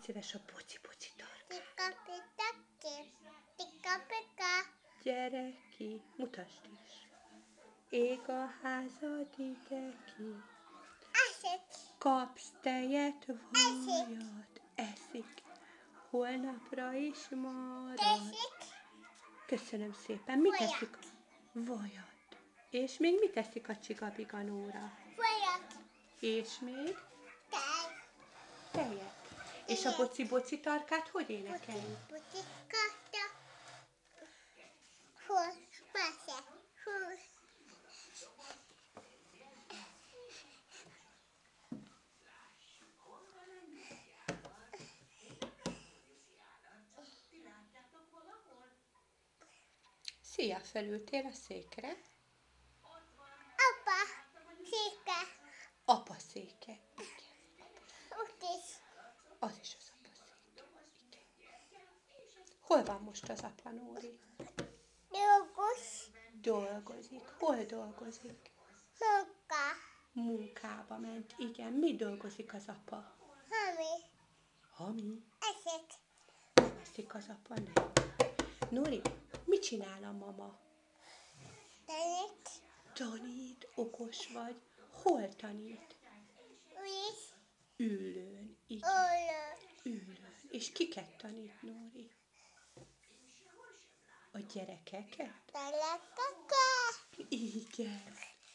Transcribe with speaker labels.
Speaker 1: szíves a poci-poci tarka.
Speaker 2: Tika-pika.
Speaker 1: Gyere ki, mutasd is. Ég a házad, ige ki.
Speaker 2: Esik.
Speaker 1: Kapsz tejet, vajat, eszik. Holnapra is marad.
Speaker 2: Teszik.
Speaker 1: Köszönöm szépen. Mit
Speaker 2: Vajat.
Speaker 1: eszik? Vajat. És még mit eszik a csigabiganóra?
Speaker 2: Vajat.
Speaker 1: És még?
Speaker 2: Tej.
Speaker 1: Tejet. És a boci-boci tarkát hogy énekeljük?
Speaker 2: Puti, kata. Húsz, persze. Húsz.
Speaker 1: Szia, felültél a székre?
Speaker 2: Apa. Széke.
Speaker 1: Apa széke. Igen.
Speaker 2: Ott is.
Speaker 1: Az is az apa széke. Igen. Hol van most az apa, Nóri?
Speaker 2: Jogos.
Speaker 1: Dolgozik. Hol dolgozik?
Speaker 2: Munka.
Speaker 1: Munkába ment. Igen. Mi dolgozik az apa?
Speaker 2: Hami.
Speaker 1: Hami?
Speaker 2: Esik.
Speaker 1: Eszik az apa, nem. Nóri, mit csinál a mama?
Speaker 2: Tanít.
Speaker 1: Tanít, okos vagy. Hol tanít?
Speaker 2: Újis.
Speaker 1: Ülőn. Igen.
Speaker 2: Olló.
Speaker 1: Ülőn. És kiket tanít, Nóri? A gyerekeket?
Speaker 2: Talakaka.
Speaker 1: Igen.